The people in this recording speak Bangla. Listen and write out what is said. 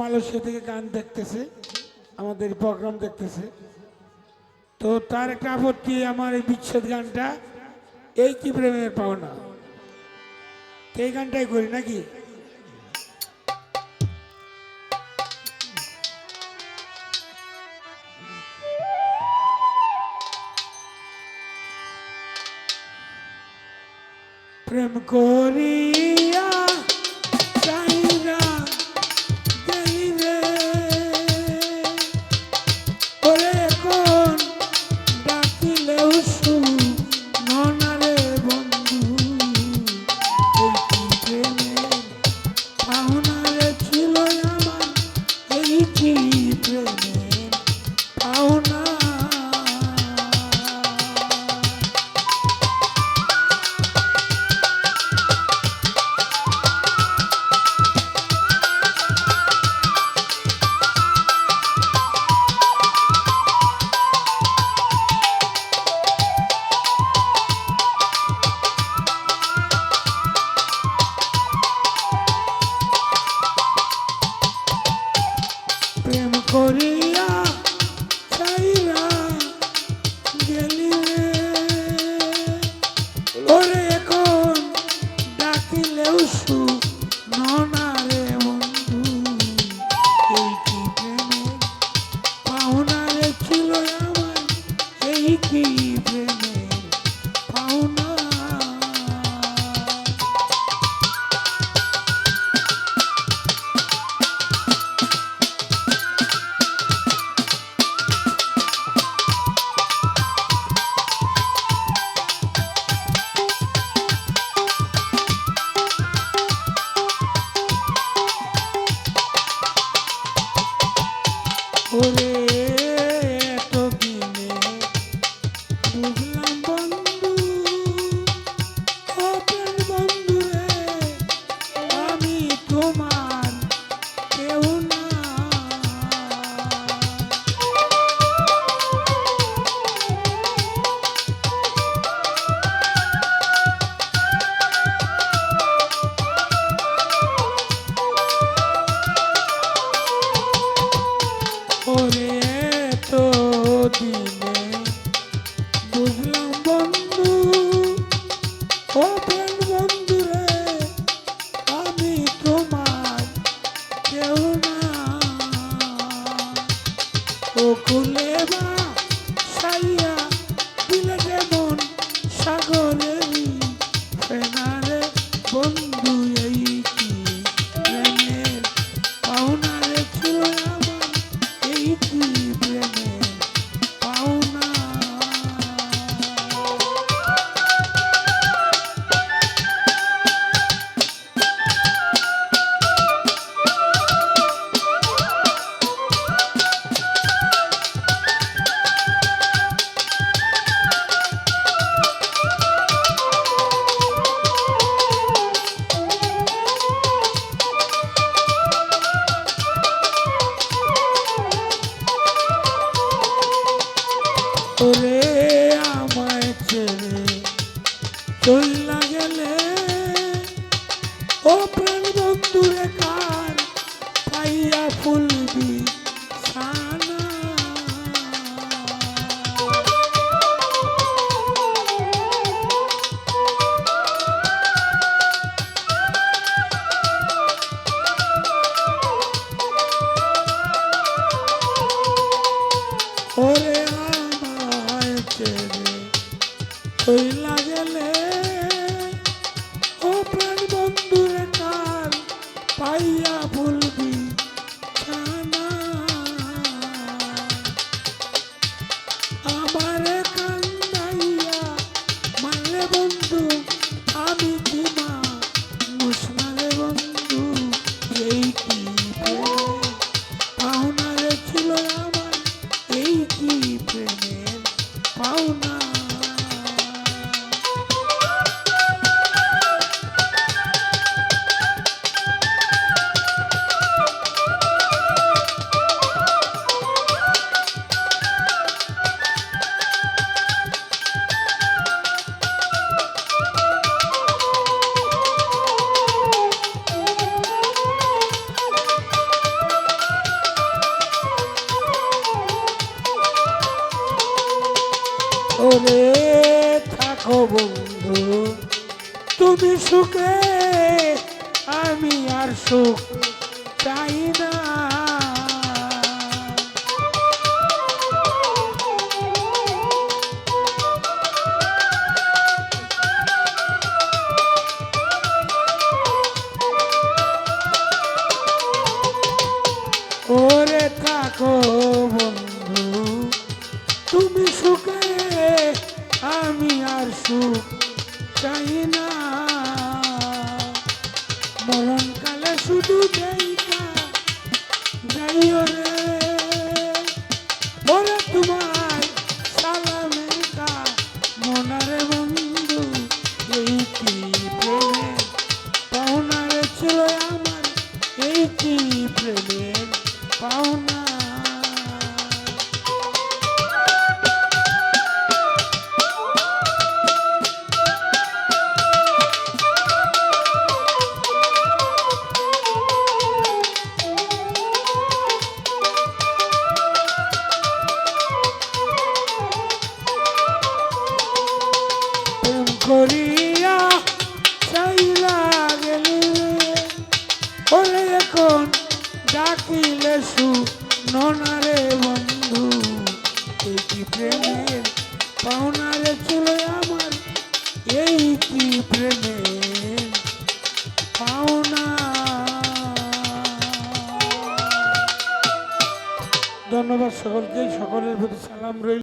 মালয়েশিয়া থেকে গান দেখতেছে, আমাদের প্রোগ্রাম দেখতেছে। তো তার একটা আপত্তি, আমার এই বিচ্ছেদ গানটা এই কি প্রেমের পাওনা, এই গানটাই করি নাকি? প্রেম করিয়া চাইরা গেলি রে, ওরে কোন ডাকিলেও শুনো না রে বন্ধু, এই কি প্রেমের পাওনা রে ছিল আমার, এই কি প্রেমের পাওনা। প্রেম করিয়া চাইরা গেলি রে, ওরে এখন ডাকিলেও শুনো না রে বন্ধু, এই কি প্রেমের পাওনা রে ছিল আমার, এই কি প্রেমের পাওনা। ওরে এতদিনে বুঝলাম বন্ধু, ও প্রাণ বন্ধু রে, আমি তোমার কেউ না। ওরে এতদিনে বুঝলাম বন্ধু, ও প্রাণ বন্ধু রে, আমি তোমার কেউ না। ও কুলে বা সাইয়া দিলে যেমন সাগরেরই ফেনারে বন্ধু, এই কি প্রেমের পাওনা রে ছিল আমার, এই কি প্রেমের পাওনা। ওরে আমায় ছেড়ে চইলা গেলে, ও প্রাণ বন্ধু রে কার পাইয়া ফুলবি ছানা। ওরে আমায় ছেড়ে চইলা গেলে, ও প্রাণ বন্ধু রে কার পাইয়া ভুলবি ছানা। ওরে থাকো বন্ধু তুমি সুখে, আমি আর সুখ চাই না। ওরে থাকো বন্ধু তুমি সুখে, আমি আর সুখ চাই না। মরণকালে শুধু দেখা যাইও রে, ওরে তোমার সালামের কা মনারে বন্ধু, এই কি প্রেমের পাওনারে ছিল আমার, এই কি প্রেমের পাওনা। প্রেম করিয়া চাইলা গেলি ওরে, এখন ডাকিলে শু ননারে বন্ধু, এই কি প্রেমে